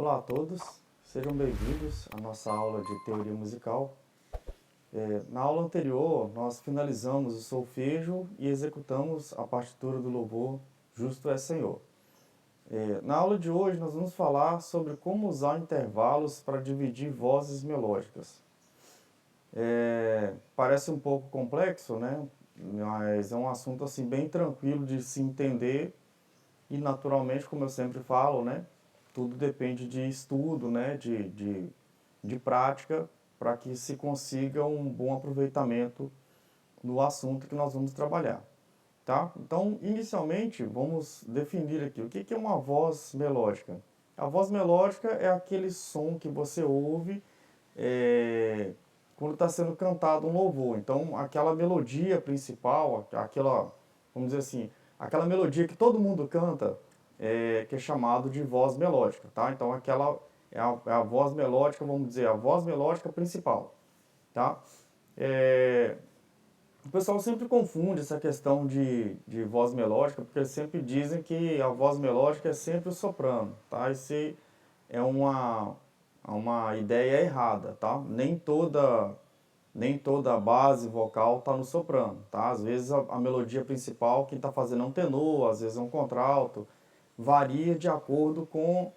Olá a todos, sejam bem-vindos à nossa aula de teoria musical. Na aula anterior, nós finalizamos o solfejo e executamos a partitura do louvor Justo é Senhor. Na aula de hoje, nós vamos falar sobre como usar intervalos para dividir vozes melódicas. Parece um pouco complexo, né? Mas é um assunto assim, bem tranquilo de se entender e, naturalmente, como eu sempre falo, né? Tudo depende de estudo, né? de prática, para que se consiga um bom aproveitamento no assunto que nós vamos trabalhar. Tá? Então, inicialmente, vamos definir aqui o que é uma voz melódica. A voz melódica é aquele som que você ouve quando está sendo cantado um louvor. Então, aquela melodia principal, vamos dizer assim, aquela melodia que todo mundo canta, que é chamado de voz melódica. Tá? Então, aquela é a voz melódica, vamos dizer, a voz melódica principal. Tá? O pessoal sempre confunde essa questão de voz melódica, porque eles sempre dizem que a voz melódica é sempre o soprano, tá? Isso é uma ideia errada, tá? Nem toda a base vocal está no soprano, tá? Às vezes a melodia principal, quem está fazendo é um tenor, às vezes é um contralto, varia de acordo com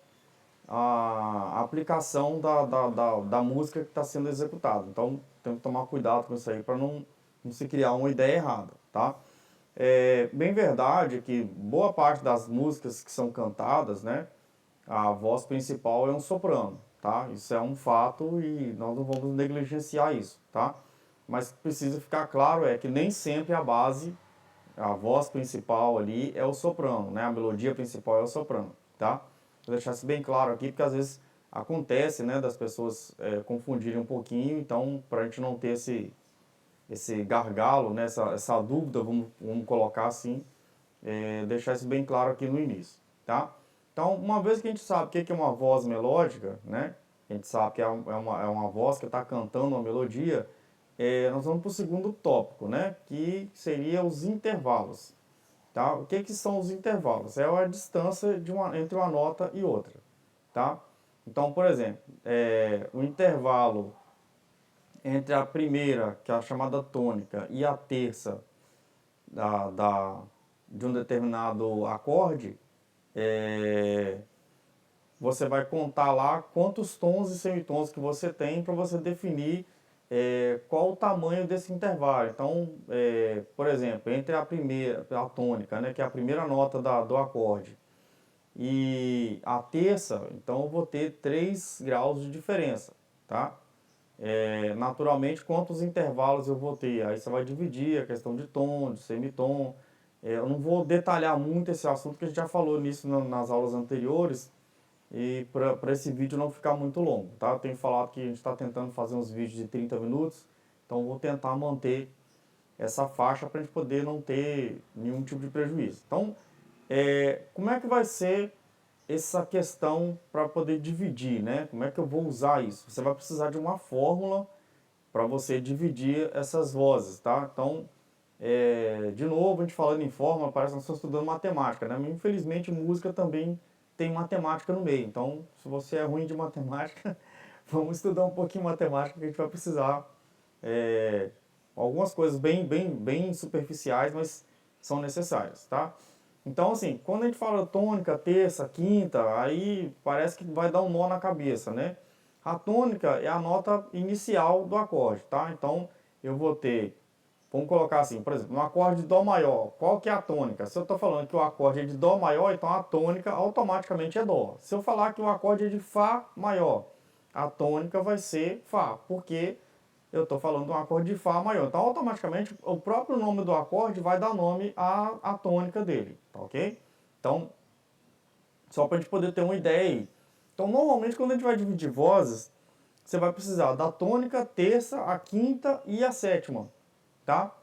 a aplicação da música que está sendo executada. Então, tem que tomar cuidado com isso aí para não se criar uma ideia errada, tá? É bem verdade que boa parte das músicas que são cantadas, né, a voz principal é um soprano, tá? Isso é um fato e nós não vamos negligenciar isso, tá? Mas precisa ficar claro que nem sempre a base, a voz principal ali é o soprano, né? A melodia principal é o soprano, tá? Vou deixar isso bem claro aqui, porque às vezes acontece, né, das pessoas confundirem um pouquinho, então para a gente não ter esse gargalo, né, essa dúvida, vamos colocar assim, deixar isso bem claro aqui no início, tá? Então, uma vez que a gente sabe o que é uma voz melódica, né, a gente sabe que é uma voz que está cantando uma melodia, nós vamos para o segundo tópico, né, que seria os intervalos. Tá? O que são os intervalos? É a distância entre uma nota e outra. Tá? Então, por exemplo, o intervalo entre a primeira, que é a chamada tônica, e a terça de um determinado acorde, você vai contar lá quantos tons e semitons que você tem para você definir qual o tamanho desse intervalo. Então, por exemplo, entre a tônica, né, que é a primeira nota do acorde, e a terça, então eu vou ter 3 graus de diferença, tá? Naturalmente, quantos intervalos eu vou ter? Aí você vai dividir a questão de tom, de semitom. Eu não vou detalhar muito esse assunto, porque a gente já falou nisso nas aulas anteriores, e para esse vídeo não ficar muito longo, tá? Eu tenho falado que a gente está tentando fazer uns vídeos de 30 minutos, então eu vou tentar manter essa faixa para a gente poder não ter nenhum tipo de prejuízo. Então, como é que vai ser essa questão para poder dividir, né? Como é que eu vou usar isso? Você vai precisar de uma fórmula para você dividir essas vozes, tá? Então, de novo, a gente falando em fórmula, parece que nós estamos estudando matemática, né? Mas, infelizmente, música também tem matemática no meio. Então, se você é ruim de matemática, vamos estudar um pouquinho matemática, que a gente vai precisar. Algumas coisas bem superficiais, mas são necessárias, tá? Então, assim, quando a gente fala tônica, terça, quinta, aí parece que vai dar um nó na cabeça, né? A tônica é a nota inicial do acorde, tá? Então, eu vou ter, vamos colocar assim, por exemplo, no acorde de Dó maior, qual que é a tônica? Se eu estou falando que o acorde é de Dó maior, então a tônica automaticamente é Dó. Se eu falar que o acorde é de Fá maior, a tônica vai ser Fá, porque eu estou falando de um acorde de Fá maior. Então, automaticamente, o próprio nome do acorde vai dar nome à tônica dele, tá ok? Então, só para a gente poder ter uma ideia aí. Então, normalmente, quando a gente vai dividir vozes, você vai precisar da tônica, terça, a quinta e a sétima, tá?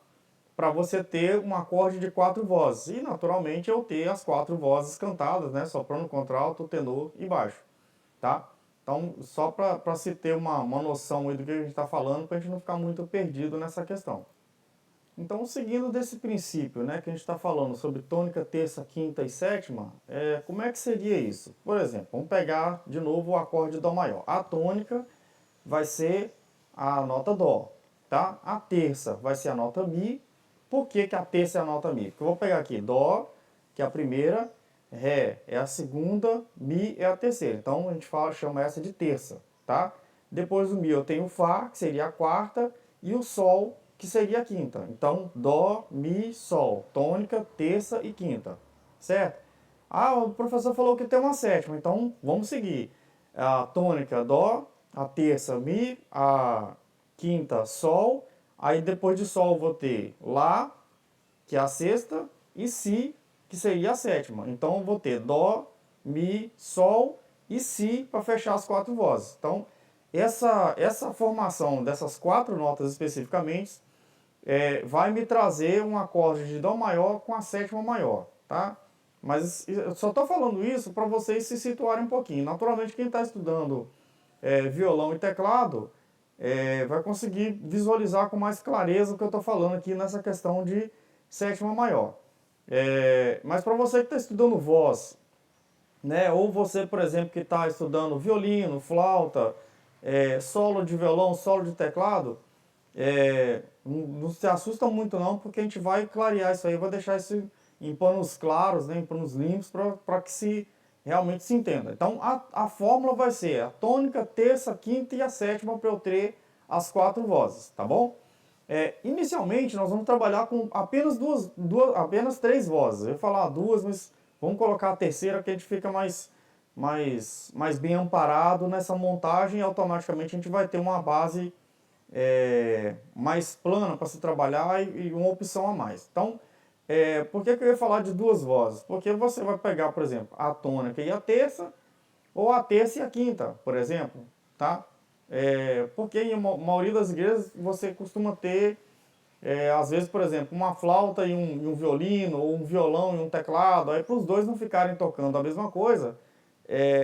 Para você ter um acorde de 4 vozes. E, naturalmente, eu ter as 4 vozes cantadas, né? Soprano, contralto, tenor e baixo, tá? Então, só para se ter uma noção aí do que a gente está falando, para a gente não ficar muito perdido nessa questão. Então, seguindo desse princípio, né, que a gente está falando sobre tônica, terça, quinta e sétima, como é que seria isso? Por exemplo, vamos pegar de novo o acorde Dó maior. A tônica vai ser a nota Dó, tá? A terça vai ser a nota Mi. Por que que a terça é a nota Mi? Porque eu vou pegar aqui Dó, que é a primeira, Ré é a segunda, Mi é a terceira. Então, a gente chama essa de terça, tá? Depois do Mi eu tenho o Fá, que seria a quarta, e o Sol, que seria a quinta. Então, Dó, Mi, Sol, tônica, terça e quinta, certo? Ah, o professor falou que tem uma sétima, então vamos seguir. A tônica, Dó, a terça, Mi, a quinta, Sol, aí depois de Sol vou ter Lá, que é a sexta, e Si, que seria a sétima. Então eu vou ter Dó, Mi, Sol e Si para fechar as quatro vozes. Então, essa formação dessas quatro notas especificamente vai me trazer um acorde de Dó maior com a sétima maior, tá? Mas eu só estou falando isso para vocês se situarem um pouquinho. Naturalmente, quem está estudando violão e teclado vai conseguir visualizar com mais clareza o que eu estou falando aqui nessa questão de sétima maior. Mas para você que está estudando voz, né, ou você, por exemplo, que está estudando violino, flauta, solo de violão, solo de teclado, não se assusta muito não, porque a gente vai clarear isso aí, vai deixar isso em panos claros, né, em panos limpos, para que realmente se entenda. Então a fórmula vai ser a tônica, terça, quinta e a sétima para eu ter as quatro vozes, tá bom? Inicialmente nós vamos trabalhar com apenas apenas três vozes. Eu ia falar duas, mas vamos colocar a terceira que a gente fica mais bem amparado nessa montagem e automaticamente a gente vai ter uma base mais plana para se trabalhar e uma opção a mais. Então, por que eu ia falar de duas vozes? Porque você vai pegar, por exemplo, a tônica e a terça, ou a terça e a quinta, por exemplo, tá? Porque em maioria das igrejas você costuma ter, às vezes, por exemplo, uma flauta e um violino, ou um violão e um teclado, aí para os dois não ficarem tocando a mesma coisa,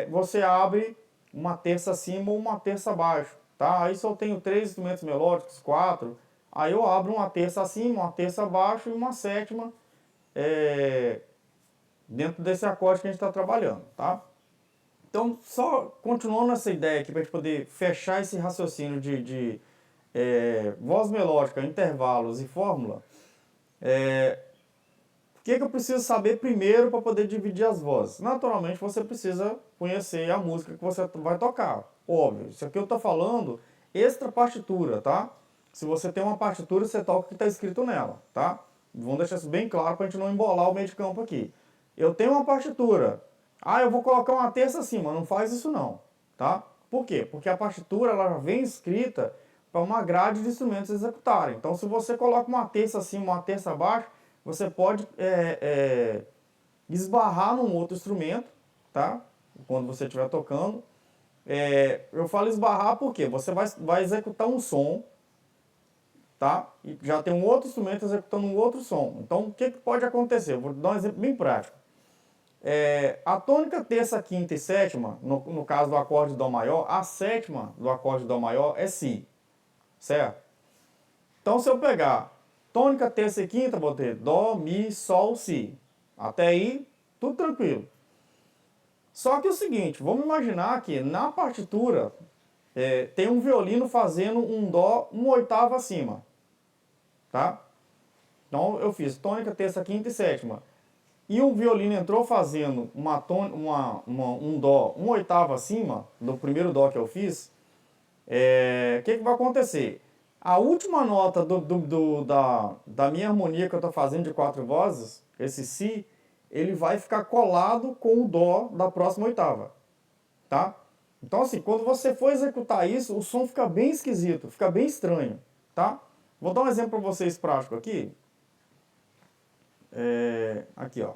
você abre uma terça acima ou uma terça abaixo, tá? Aí se eu tenho três instrumentos melódicos, quatro, aí eu abro uma terça acima, uma terça abaixo e uma sétima dentro desse acorde que a gente está trabalhando, tá? Então, só continuando essa ideia aqui para a gente poder fechar esse raciocínio de voz melódica, intervalos e fórmula, o que eu preciso saber primeiro para poder dividir as vozes? Naturalmente, você precisa conhecer a música que você vai tocar. Óbvio, isso aqui eu estou falando extra partitura, tá? Se você tem uma partitura, você toca o que está escrito nela, tá? Vamos deixar isso bem claro para a gente não embolar o meio de campo aqui. Eu tenho uma partitura. Ah, eu vou colocar uma terça acima. Não faz isso não, tá? Por quê? Porque a partitura ela vem escrita para uma grade de instrumentos executarem. Então, se você coloca uma terça acima, uma terça abaixo, você pode esbarrar num outro instrumento, tá? Quando você estiver tocando. Eu falo esbarrar porque você vai executar um som, tá? E já tem um outro instrumento executando um outro som. Então, o que pode acontecer? Eu vou dar um exemplo bem prático. A tônica, terça, quinta e sétima, no caso do acorde Dó maior, a sétima do acorde Dó maior é Si, certo? Então, se eu pegar tônica, terça e quinta, vou ter Dó, Mi, Sol, Si. Até aí, tudo tranquilo. Só que é o seguinte, vamos imaginar que na partitura tem um violino fazendo um Dó uma oitava acima, tá? Então, eu fiz tônica, terça, quinta e sétima. E o violino entrou fazendo um Dó uma oitava acima do primeiro Dó que eu fiz. O que vai acontecer? A última nota da minha harmonia que eu estou fazendo de quatro vozes, esse Si, ele vai ficar colado com o Dó da próxima oitava, tá? Então assim, quando você for executar isso, o som fica bem esquisito, fica bem estranho, tá? Vou dar um exemplo para vocês prático aqui. Aqui, ó.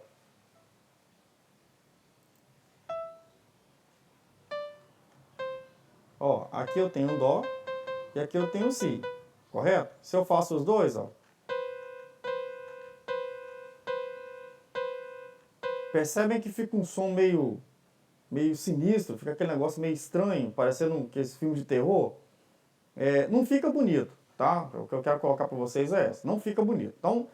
Ó, aqui eu tenho um Dó e aqui eu tenho um Si, correto? Se eu faço os dois, ó. Percebem que fica um som meio sinistro, fica aquele negócio meio estranho, parecendo esse filme de terror? Não fica bonito. tá? O que eu quero colocar para vocês é essa. Não fica bonito. Então,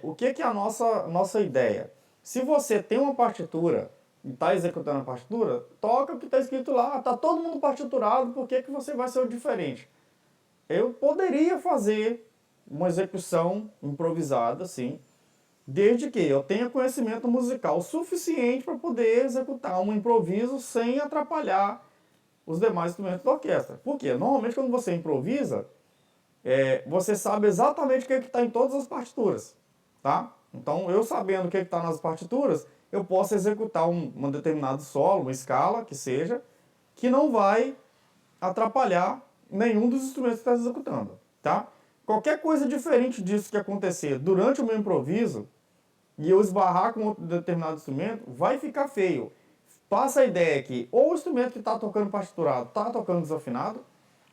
o que é a nossa ideia? Se você tem uma partitura e está executando a partitura, toca o que está escrito lá. Está todo mundo partiturado, por que você vai ser o diferente? Eu poderia fazer uma execução improvisada, sim, desde que eu tenha conhecimento musical suficiente para poder executar um improviso sem atrapalhar os demais instrumentos da orquestra. Por quê? Normalmente quando você improvisa, você sabe exatamente o que está em todas as partituras, tá? Então, eu sabendo o que está nas partituras, eu posso executar um determinado solo, uma escala, que seja, que não vai atrapalhar nenhum dos instrumentos que está executando, tá? Qualquer coisa diferente disso que acontecer durante o meu improviso e eu esbarrar com outro determinado instrumento, vai ficar feio. Passa a ideia que ou o instrumento que está tocando partiturado está tocando desafinado,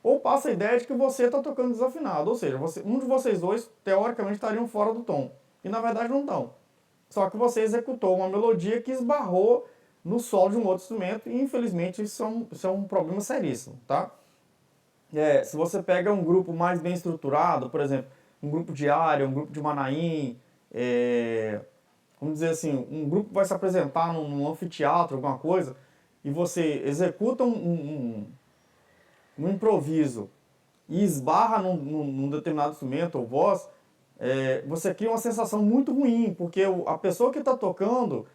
ou passa a ideia de que você está tocando desafinado. Ou seja, um de vocês dois, teoricamente, estariam fora do tom. E na verdade não estão. Só que você executou uma melodia que esbarrou no solo de um outro instrumento e infelizmente isso é um problema seríssimo, tá? Se você pega um grupo mais bem estruturado, por exemplo, um grupo de área, um grupo de Manaim, vamos dizer assim, um grupo que vai se apresentar num anfiteatro, alguma coisa, e você executa um improviso e esbarra num determinado instrumento ou voz, você cria uma sensação muito ruim, porque a pessoa que está tocando,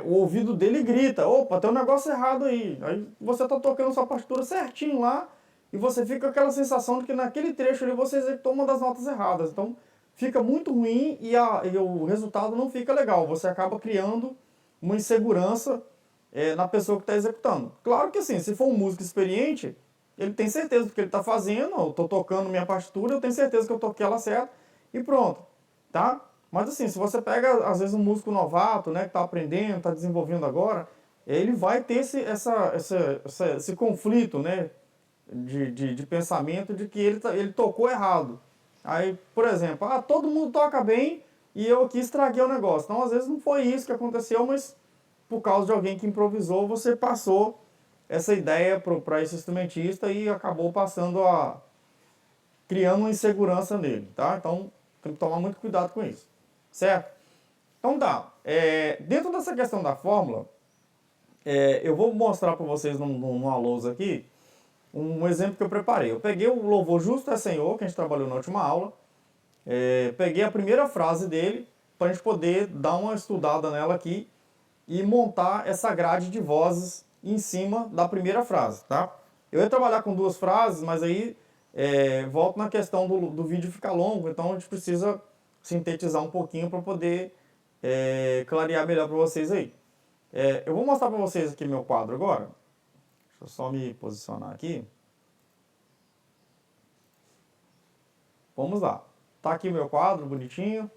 o ouvido dele grita, opa, tem um negócio errado aí. Aí você está tocando sua partitura certinho lá, e você fica com aquela sensação de que naquele trecho ali você executou uma das notas erradas. Então fica muito ruim e o resultado não fica legal. Você acaba criando uma insegurança na pessoa que está executando. Claro que assim, se for um músico experiente, ele tem certeza do que ele está fazendo, eu estou tocando minha partitura, eu tenho certeza que eu toquei ela certo e pronto, tá? Mas assim, se você pega às vezes um músico novato, né, que está aprendendo, está desenvolvendo agora, ele vai ter esse conflito, né, de pensamento de que ele tocou errado. Aí, por exemplo, todo mundo toca bem e eu aqui estraguei o negócio. Então, às vezes não foi isso que aconteceu, mas por causa de alguém que improvisou, você passou essa ideia para esse instrumentista e acabou criando uma insegurança nele, tá? Então, tem que tomar muito cuidado com isso, certo? Então tá, dentro dessa questão da fórmula, eu vou mostrar para vocês numa lousa aqui, um exemplo que eu preparei. Eu peguei o Louvor Justo é Senhor, que a gente trabalhou na última aula, peguei a primeira frase dele, para a gente poder dar uma estudada nela aqui e montar essa grade de vozes em cima da primeira frase, tá? Eu ia trabalhar com duas frases, mas aí volto na questão do vídeo ficar longo, então a gente precisa sintetizar um pouquinho para poder clarear melhor para vocês aí. Eu vou mostrar para vocês aqui meu quadro agora. Deixa eu só me posicionar aqui. Vamos lá. Tá aqui meu quadro, bonitinho.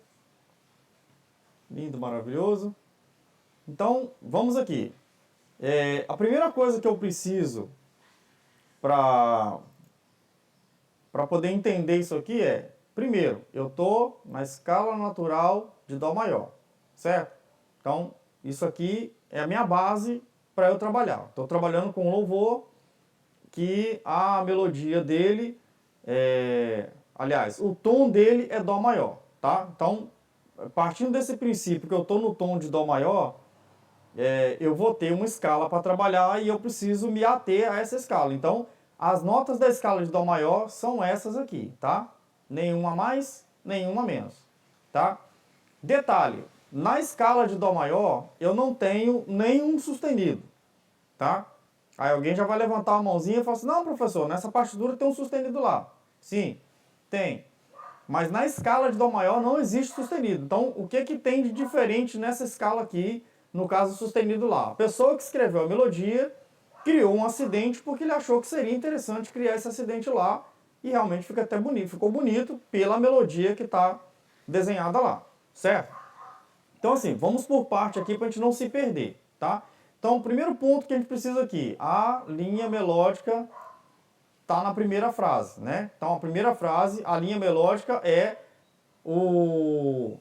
Lindo, maravilhoso. Então, vamos aqui. A primeira coisa que eu preciso para poder entender isso aqui primeiro, eu estou na escala natural de Dó maior, certo? Então, isso aqui é a minha base para eu trabalhar. Estou trabalhando com um louvor que a melodia dele, aliás, o tom dele é Dó maior, tá? Então, partindo desse princípio que eu estou no tom de Dó maior, eu vou ter uma escala para trabalhar e eu preciso me ater a essa escala. Então, as notas da escala de Dó maior são essas aqui, tá? Nenhuma a mais, nenhuma a menos, tá? Detalhe, na escala de Dó maior, eu não tenho nenhum sustenido, tá? Aí alguém já vai levantar a mãozinha e falar assim, não, professor, nessa partitura tem um sustenido lá. Sim, tem. Mas na escala de Dó maior não existe sustenido. Então, o que tem de diferente nessa escala aqui, no caso sustenido lá? A pessoa que escreveu a melodia criou um acidente porque ele achou que seria interessante criar esse acidente lá e realmente fica até bonito, ficou bonito pela melodia que está desenhada lá, certo? Então assim, vamos por parte aqui para a gente não se perder, tá? Então o primeiro ponto que a gente precisa aqui, a linha melódica está na primeira frase, né? Então a primeira frase, a linha melódica é o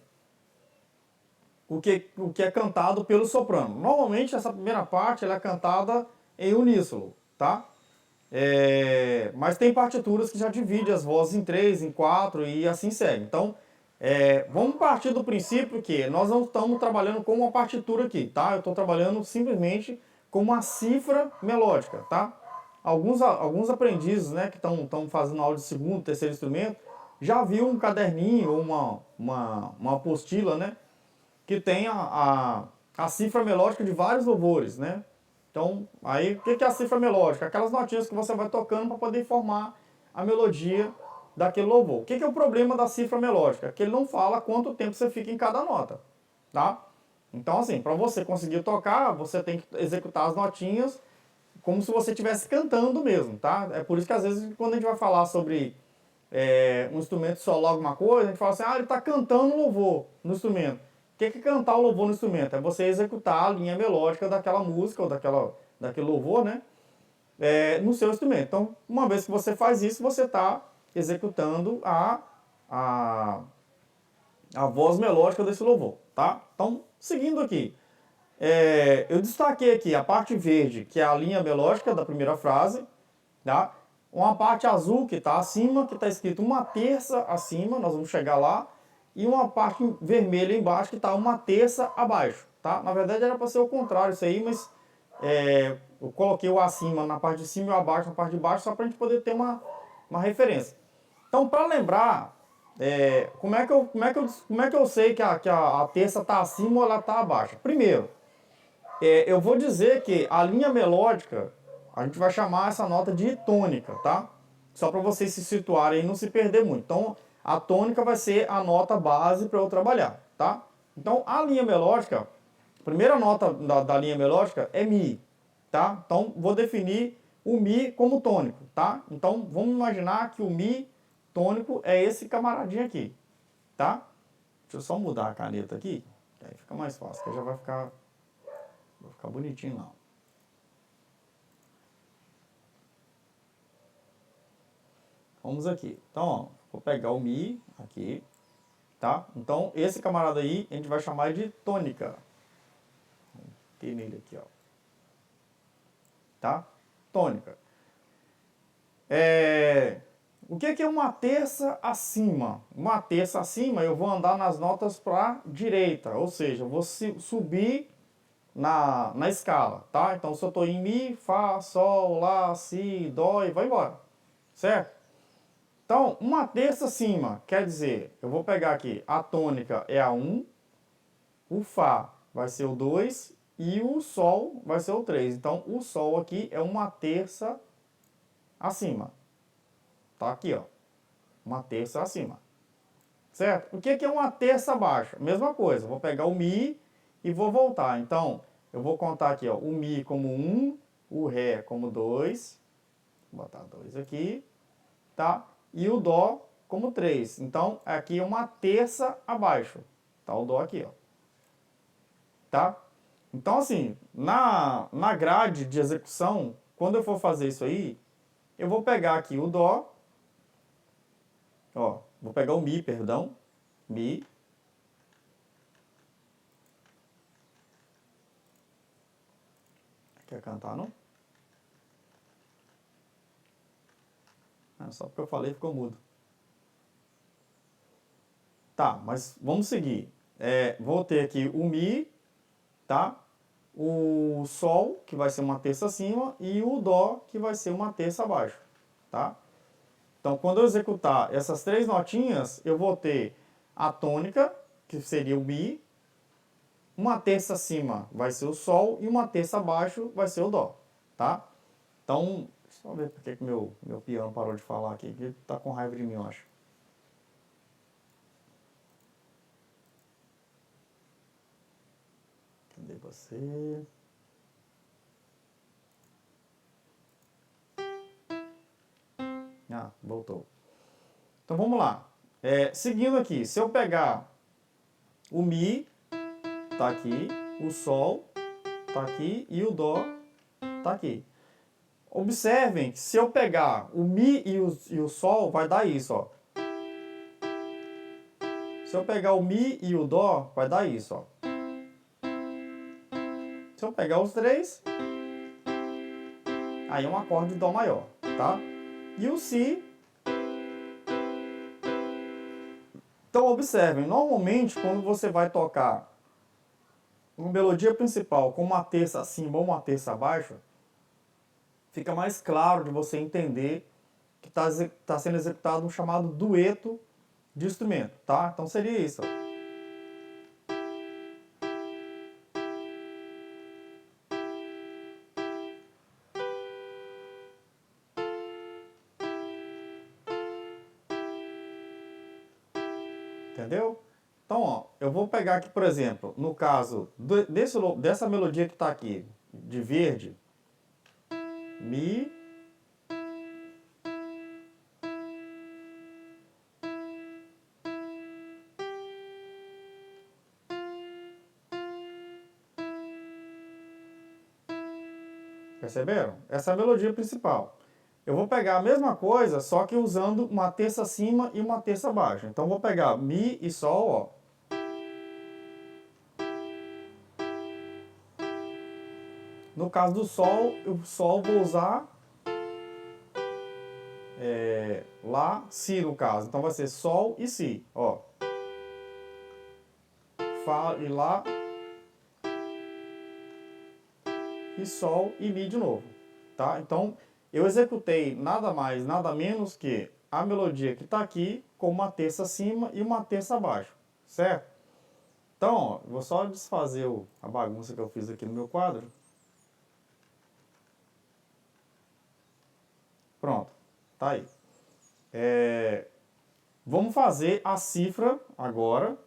que é cantado pelo soprano. Normalmente essa primeira parte ela é cantada em uníssono, tá? Mas tem partituras que já dividem as vozes em 3, em 4 e assim segue. Então, vamos partir do princípio que nós não estamos trabalhando com uma partitura aqui, tá? Eu estou trabalhando simplesmente com uma cifra melódica, tá? Alguns aprendizes, né, que estão fazendo aula de segundo, terceiro instrumento, já viu um caderninho ou uma apostila, né, que tem a cifra melódica de vários louvores, né? Então, aí, o que é a cifra melódica? Aquelas notinhas que você vai tocando para poder formar a melodia daquele louvor. O que é o problema da cifra melódica? Que ele não fala quanto tempo você fica em cada nota, tá? Então, assim, para você conseguir tocar, você tem que executar as notinhas como se você estivesse cantando mesmo, tá? É por isso que às vezes quando a gente vai falar sobre um instrumento solo, alguma coisa, a gente fala assim, ele está cantando louvor no instrumento. O que é cantar o louvor no instrumento? É você executar a linha melódica daquela música ou daquele louvor, né? No seu instrumento. Então, uma vez que você faz isso, você está executando a, a voz melódica desse louvor, tá? Então, seguindo aqui. Eu destaquei aqui a parte verde, que é a linha melódica da primeira frase, tá? Uma parte azul que está acima, que está escrito uma terça acima, nós vamos chegar lá, e uma parte vermelha embaixo que está uma terça abaixo, tá? Na verdade era para ser o contrário isso aí, mas eu coloquei o acima na parte de cima e o abaixo na parte de baixo, só para a gente poder ter uma referência. Então, para lembrar, como é que eu sei que a terça está acima ou ela está abaixo? Primeiro, eu vou dizer que a linha melódica, a gente vai chamar essa nota de tônica, tá? Só para vocês se situarem e não se perder muito. Então, a tônica vai ser a nota base para eu trabalhar, tá? Então, a linha melódica, a primeira nota da linha melódica é Mi, tá? Então, vou definir o Mi como tônico, tá? Então, vamos imaginar que o Mi tônico é esse camaradinho aqui, tá? Deixa eu só mudar a caneta aqui, que aí fica mais fácil, que já vai ficar bonitinho lá. Vamos aqui. Então, ó, vou pegar o Mi aqui, tá? Então, esse camarada aí, a gente vai chamar de tônica. Tem nele aqui, ó. Tá? Tônica. O que é uma terça acima? Uma terça acima, eu vou andar nas notas para direita, ou seja, eu vou subir na escala, tá? Então, se eu estou em Mi, Fá, Sol, Lá, Si, Dó e vai embora, certo? Então, uma terça acima, quer dizer, eu vou pegar aqui, a tônica é a 1, o Fá vai ser o 2 e o Sol vai ser o 3. Então, o Sol aqui é uma terça acima. Tá aqui, ó, uma terça acima, certo? O que é uma terça abaixo? Mesma coisa, vou pegar o Mi e vou voltar. Então, eu vou contar aqui, ó, o Mi como 1, o Ré como 2, vou botar 2 aqui, tá? E o Dó como 3. Então, aqui é uma terça abaixo. Tá o Dó aqui, ó. Tá? Então, assim, na grade de execução, quando eu for fazer isso aí, eu vou pegar aqui o Dó, ó, vou pegar o Mi, perdão, Mi. Quer cantar, não? Só porque eu falei ficou mudo. Tá, mas vamos seguir. Vou ter aqui o Mi, tá? O Sol, que vai ser uma terça acima, e o Dó, que vai ser uma terça abaixo, tá? Então, quando eu executar essas três notinhas, eu vou ter a tônica, que seria o Mi, uma terça acima vai ser o Sol e uma terça abaixo vai ser o Dó, tá? Então, deixa eu ver porque que meu piano parou de falar aqui, ele tá com raiva de mim, eu acho. Cadê você? Voltou. Então vamos lá. Seguindo aqui, se eu pegar o Mi, tá aqui, o Sol, tá aqui, e o Dó, tá aqui. Observem que se eu pegar o Mi e o Sol, vai dar isso, ó. Se eu pegar o Mi e o Dó, vai dar isso, ó. Se eu pegar os três, aí é um acorde de Dó maior, tá? E o Si. Então observem, normalmente quando você vai tocar uma melodia principal com uma terça acima ou uma terça abaixo, fica mais claro de você entender que está sendo executado um chamado dueto de instrumento, tá? Então seria isso, ó. Entendeu? Então, ó, eu vou pegar aqui, por exemplo, no caso dessa melodia que está aqui, de verde, Mi, perceberam? Essa é a melodia principal. Eu vou pegar a mesma coisa, só que usando uma terça acima e uma terça abaixo. Então, eu vou pegar Mi e Sol, ó. No caso do Sol, o Sol vou usar Lá, Si no caso. Então vai ser Sol e Si, ó. Fá e Lá. E Sol e Mi de novo, tá? Então eu executei nada mais, nada menos que a melodia que está aqui com uma terça acima e uma terça abaixo, certo? Então, ó, vou só desfazer a bagunça que eu fiz aqui no meu quadro. Pronto, tá aí. Vamos fazer a cifra agora,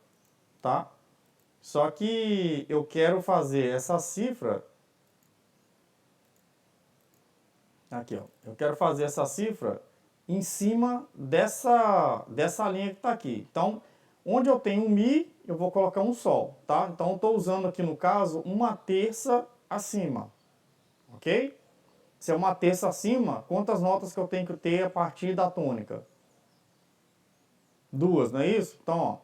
tá? Só que eu quero fazer essa cifra. Aqui, ó. Eu quero fazer essa cifra em cima dessa linha que está aqui. Então, onde eu tenho um Mi, eu vou colocar um Sol, tá? Então, eu estou usando aqui, no caso, uma terça acima, ok? Se é uma terça acima, quantas notas que eu tenho que ter a partir da tônica? Duas, não é isso? Então, ó,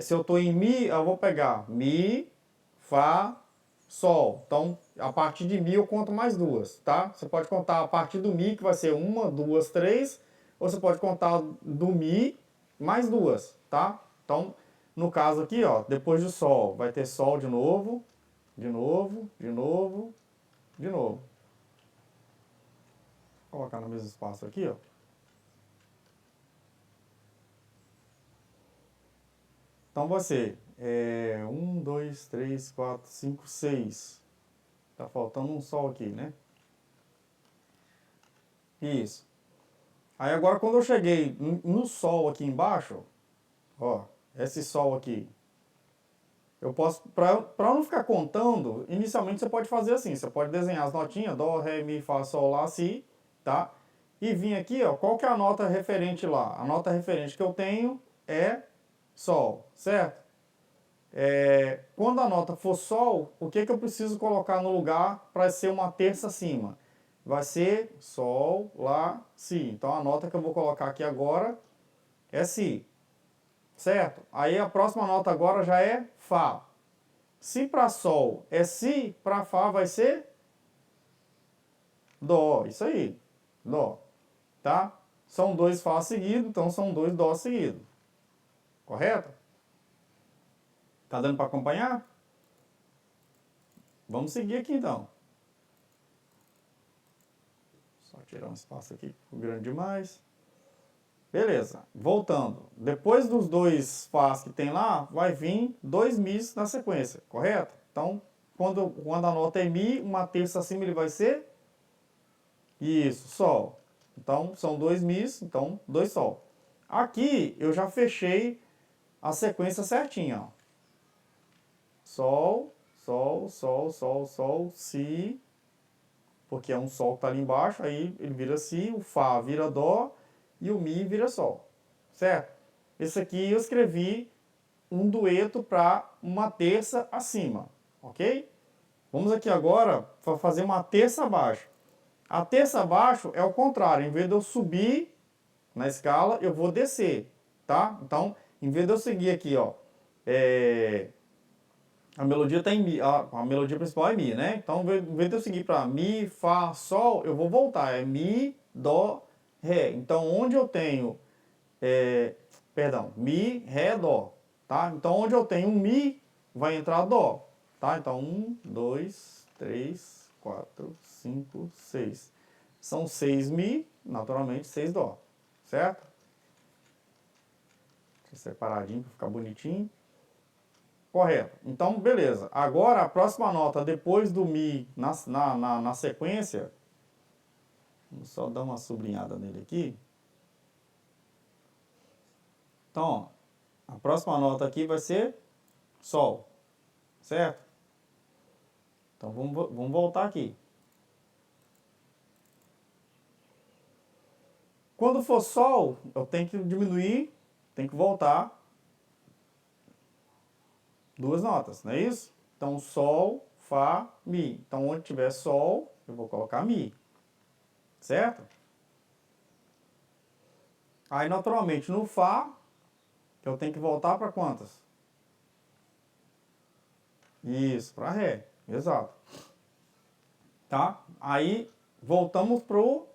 se eu estou em Mi, eu vou pegar Mi, Fá, Sol. Então, a partir de Mi eu conto mais duas, tá? Você pode contar a partir do Mi, que vai ser uma, duas, três. Ou você pode contar do Mi mais duas, tá? Então, no caso aqui, ó, depois do Sol, vai ter Sol de novo, de novo, de novo, de novo. Vou colocar no mesmo espaço aqui, ó. Então vai ser 1, 2, 3, 4, 5, 6. Tá faltando um Sol aqui, né? Isso. Aí agora quando eu cheguei no Sol aqui embaixo, ó, esse Sol aqui, eu posso, para não ficar contando, inicialmente você pode fazer assim, você pode desenhar as notinhas, Dó, Ré, Mi, Fá, Sol, Lá, Si, tá? E vir aqui, ó, qual que é a nota referente lá? A nota referente que eu tenho é Sol, certo? Quando a nota for Sol, o que eu preciso colocar no lugar para ser uma terça acima? Vai ser Sol, Lá, Si. Então a nota que eu vou colocar aqui agora é Si, certo? Aí a próxima nota agora já é Fá. Se para Sol é Si, para Fá vai ser Dó. Isso aí, Dó, tá? São dois Fá seguidos, então são dois Dó seguidos, correto? Tá dando para acompanhar? Vamos seguir aqui então. Só tirar um espaço aqui, ficou grande demais. Beleza, voltando. Depois dos dois Fás que tem lá, vai vir dois Mis na sequência, correto? Então, quando a nota é Mi, uma terça acima ele vai ser? Isso, Sol. Então, são dois Mis, então dois Sol. Aqui, eu já fechei a sequência certinha, ó. Sol, Sol, Sol, Sol, Sol, Si, porque é um Sol que está ali embaixo, aí ele vira Si, o Fá vira Dó e o Mi vira Sol, certo? Esse aqui eu escrevi um dueto para uma terça acima, ok? Vamos aqui agora para fazer uma terça abaixo. A terça abaixo é o contrário, em vez de eu subir na escala, eu vou descer, tá? Então, em vez de eu seguir aqui, ó, a melodia está em Mi, a melodia principal é Mi, né? Então, em vez de eu seguir para Mi, Fá, Sol, eu vou voltar. É Mi, dó, ré. Então, onde eu tenho, mi, ré, dó, tá? Então, onde eu tenho um mi, vai entrar dó, tá? Então, 1, 2, 3, 4, 5, 6. São 6 mi, naturalmente 6 dó, certo? Deixa eu separadinho para ficar bonitinho. Correto. Então, beleza. Agora, a próxima nota depois do mi na sequência, vou só dar uma sublinhada nele aqui. Então, ó, a próxima nota aqui vai ser sol, certo? Então, vamos voltar aqui. Quando for sol, eu tenho que diminuir, tenho que voltar duas notas, não é isso? Então, sol, fá, mi. Então, onde tiver sol, eu vou colocar mi, certo? Aí, naturalmente, no fá, eu tenho que voltar para quantas? Isso, para ré, exato. Tá? Aí, voltamos pro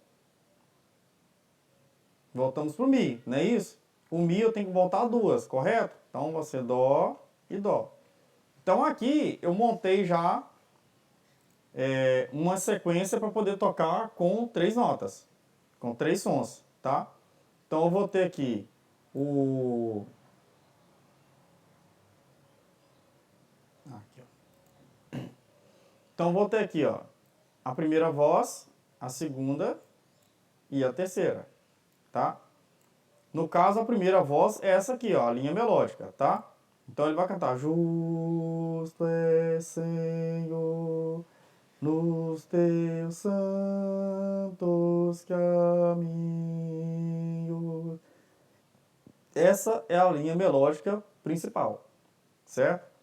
mi, não é isso? O mi eu tenho que voltar duas, correto? Então, vai ser dó e dó. Então, aqui, eu montei já uma sequência para poder tocar com 3 notas, com 3 sons, tá? Então eu vou ter aqui o... Aqui, ó. Então eu vou ter aqui, ó, a primeira voz, a segunda e a terceira, tá? No caso, a primeira voz é essa aqui, ó, a linha melódica, tá? Então ele vai cantar: Justo é, Senhor, nos teus santos caminhos. Essa é a linha melódica principal, certo?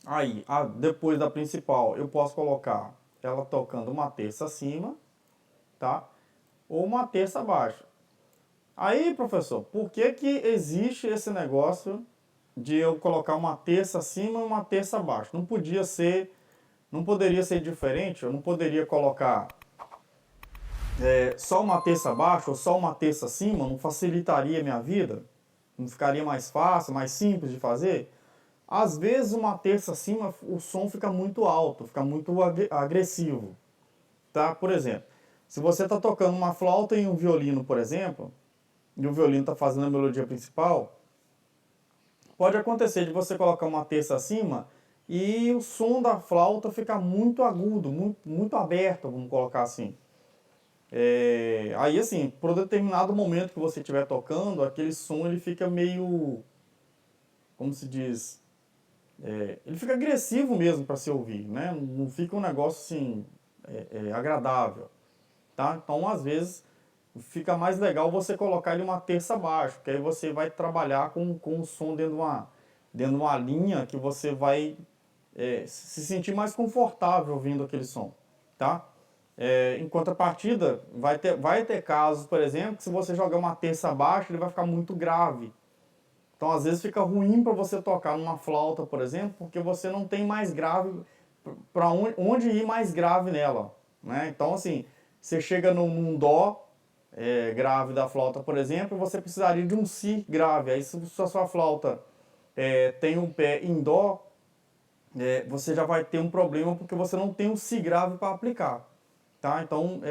Aí, depois da principal, eu posso colocar ela tocando uma terça acima, tá? Ou uma terça abaixo. Aí, professor, por que que existe esse negócio de eu colocar uma terça acima e uma terça abaixo? Não poderia ser diferente? Eu não poderia colocar só uma terça abaixo ou só uma terça acima? Não facilitaria a minha vida? Não ficaria mais fácil, mais simples de fazer? Às vezes uma terça acima o som fica muito alto, fica muito agressivo, tá? Por exemplo, se você está tocando uma flauta e um violino, por exemplo, e o violino está fazendo a melodia principal, pode acontecer de você colocar uma terça acima e o som da flauta fica muito agudo, muito aberto, vamos colocar assim. Aí assim, por um determinado momento que você estiver tocando, aquele som ele fica meio, como se diz, ele fica agressivo mesmo para se ouvir, né? Não fica um negócio assim agradável, tá? Então às vezes fica mais legal você colocar ele uma terça abaixo, que aí você vai trabalhar com o som dentro de uma linha que você vai se sentir mais confortável ouvindo aquele som, tá? Em contrapartida, vai ter casos, por exemplo, que se você jogar uma terça abaixo, ele vai ficar muito grave. Então, às vezes, fica ruim para você tocar numa flauta, por exemplo, porque você não tem mais grave, para onde ir mais grave nela, né? Então, assim, você chega num dó grave da flauta, por exemplo, você precisaria de um si grave. Aí, se a sua flauta tem um pé em dó, você já vai ter um problema porque você não tem um si grave para aplicar, tá? Então,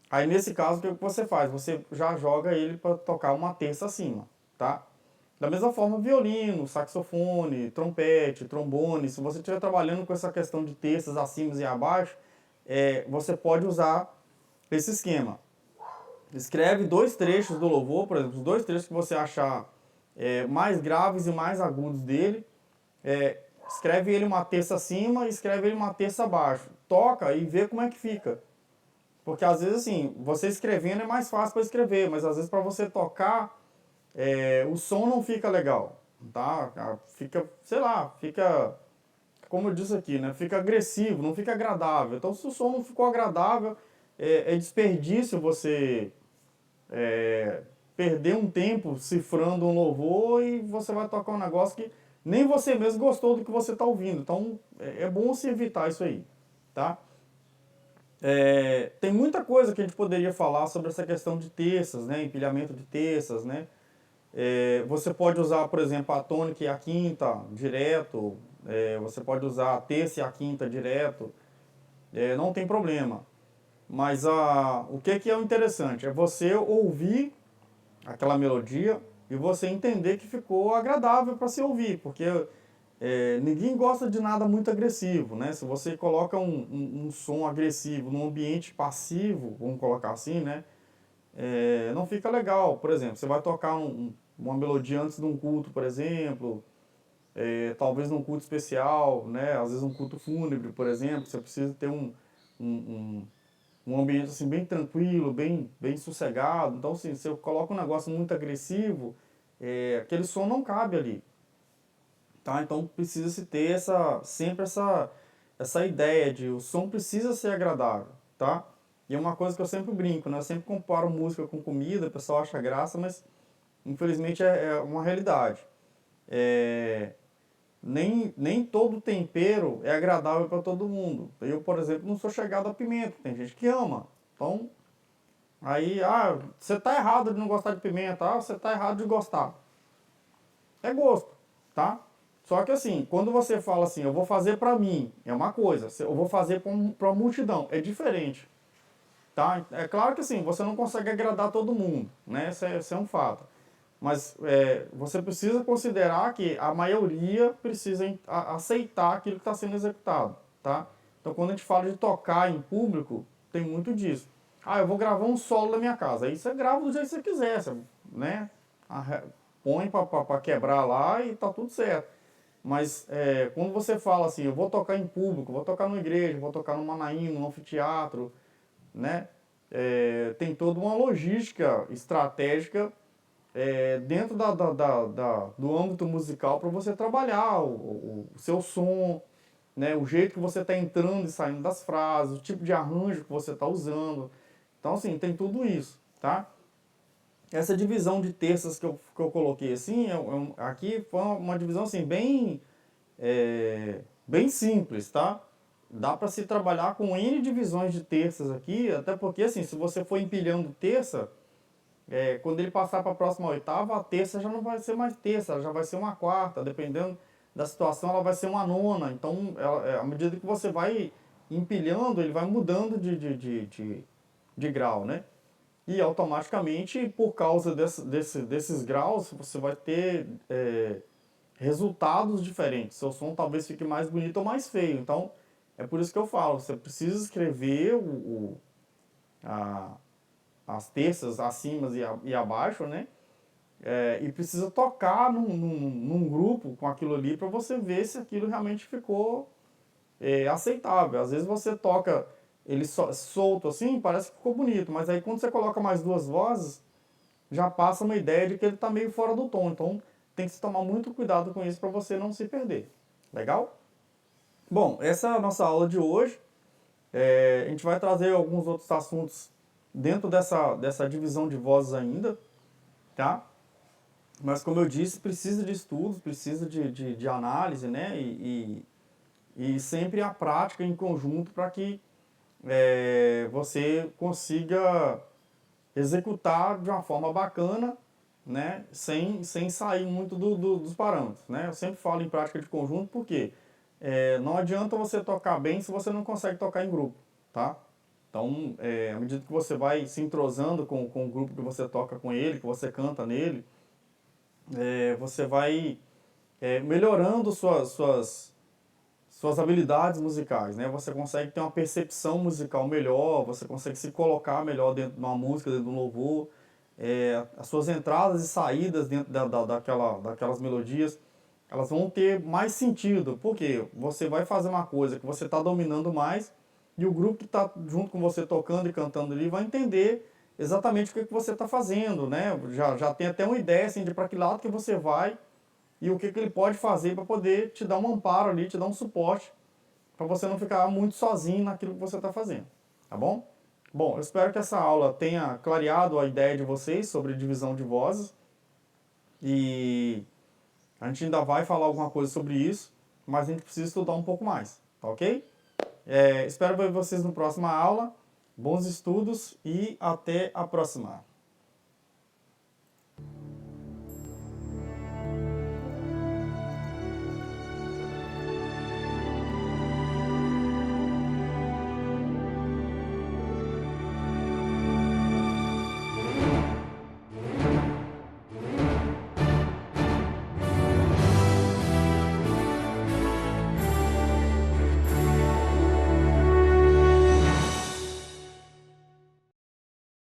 aí nesse caso, o que você faz? Você já joga ele para tocar uma terça acima, tá? Da mesma forma, violino, saxofone, trompete, trombone, se você estiver trabalhando com essa questão de terças acima e abaixo, você pode usar esse esquema. Escreve 2 trechos do louvor, por exemplo, os 2 trechos que você achar mais graves e mais agudos dele, escreve ele uma terça acima e escreve ele uma terça abaixo. Toca e vê como é que fica. Porque às vezes assim, você escrevendo é mais fácil para escrever, mas às vezes para você tocar, o som não fica legal, tá? Fica, sei lá, fica, como eu disse aqui, né? Fica agressivo, não fica agradável. Então se o som não ficou agradável, é desperdício você perder um tempo cifrando um louvor e você vai tocar um negócio que nem você mesmo gostou do que você está ouvindo. Então é bom se evitar isso aí, tá? Tem muita coisa que a gente poderia falar sobre essa questão de terças, né? Empilhamento de terças, né? Você pode usar, por exemplo, a tônica e a quinta direto, você pode usar a terça e a quinta direto, não tem problema. Mas o que é o interessante? É você ouvir aquela melodia e você entender que ficou agradável para se ouvir, porque ninguém gosta de nada muito agressivo, né? Se você coloca um som agressivo num ambiente passivo, vamos colocar assim, né? Não fica legal. Por exemplo, você vai tocar uma melodia antes de um culto, por exemplo, talvez num culto especial, né? Às vezes um culto fúnebre, por exemplo, você precisa ter um, um ambiente assim bem tranquilo, bem sossegado. Então, assim, se eu coloco um negócio muito agressivo, aquele som não cabe ali, tá? Então precisa se ter sempre essa ideia de o som precisa ser agradável, tá? E é uma coisa que eu sempre brinco, né? Eu sempre comparo música com comida, o pessoal acha graça, mas infelizmente é uma realidade. É, nem todo tempero é agradável para todo mundo. Eu, por exemplo, não sou chegado a pimenta, tem gente que ama. Então, aí, você tá errado de não gostar de pimenta, você tá errado de gostar. É gosto, tá? Só que assim, quando você fala assim, eu vou fazer pra mim, é uma coisa, eu vou fazer pra multidão, é diferente, tá? É claro que assim, você não consegue agradar todo mundo, né? Isso é um fato. Mas você precisa considerar que a maioria precisa aceitar aquilo que está sendo executado, tá? Então, quando a gente fala de tocar em público, tem muito disso. Eu vou gravar um solo na minha casa. Aí você grava do jeito que você quiser, você, né? Põe para quebrar lá e tá tudo certo. Mas quando você fala assim, eu vou tocar em público, vou tocar numa igreja, vou tocar num Manaíno, num anfiteatro, né? Tem toda uma logística estratégica dentro do âmbito musical para você trabalhar o seu som, né, o jeito que você está entrando e saindo das frases, o tipo de arranjo que você está usando. Então, assim, tem tudo isso, tá? Essa divisão de terças que eu coloquei assim, aqui foi uma divisão assim, bem simples, tá? Dá para se trabalhar com N divisões de terças aqui, até porque assim, se você for empilhando terça, quando ele passar para a próxima oitava, a terça já não vai ser mais terça, ela já vai ser uma quarta, dependendo da situação, ela vai ser uma nona. Então, à medida que você vai empilhando, ele vai mudando de grau, né? E automaticamente, por causa desses graus, você vai ter resultados diferentes. Seu som talvez fique mais bonito ou mais feio. Então, é por isso que eu falo, você precisa escrever a, as terças acima e abaixo, né? E precisa tocar num grupo com aquilo ali para você ver se aquilo realmente ficou aceitável. Às vezes você toca ele solto assim, parece que ficou bonito, mas aí quando você coloca mais duas vozes, já passa uma ideia de que ele está meio fora do tom. Então tem que se tomar muito cuidado com isso para você não se perder. Legal? Bom, essa é a nossa aula de hoje. A gente vai trazer alguns outros assuntos dentro dessa divisão de vozes ainda, tá? Mas como eu disse, precisa de estudos, precisa de análise, né? E sempre a prática em conjunto para que você consiga executar de uma forma bacana, né? Sem sair muito dos parâmetros, né? Eu sempre falo em prática de conjunto porque não adianta você tocar bem se você não consegue tocar em grupo, tá? Então, à medida que você vai se entrosando com o grupo que você toca com ele, que você canta nele, você vai melhorando suas habilidades musicais, né? Você consegue ter uma percepção musical melhor, você consegue se colocar melhor dentro de uma música, dentro de um louvor, as suas entradas e saídas dentro daquelas melodias, elas vão ter mais sentido, porque você vai fazer uma coisa que você está dominando mais e o grupo que está junto com você tocando e cantando ali vai entender exatamente o que você está fazendo, né? Já tem até uma ideia assim, de para que lado que você vai e o que ele pode fazer para poder te dar um amparo ali, te dar um suporte, para você não ficar muito sozinho naquilo que você está fazendo, tá bom? Bom, eu espero que essa aula tenha clareado a ideia de vocês sobre divisão de vozes e a gente ainda vai falar alguma coisa sobre isso, mas a gente precisa estudar um pouco mais, tá ok? Espero ver vocês na próxima aula. Bons estudos e até a próxima.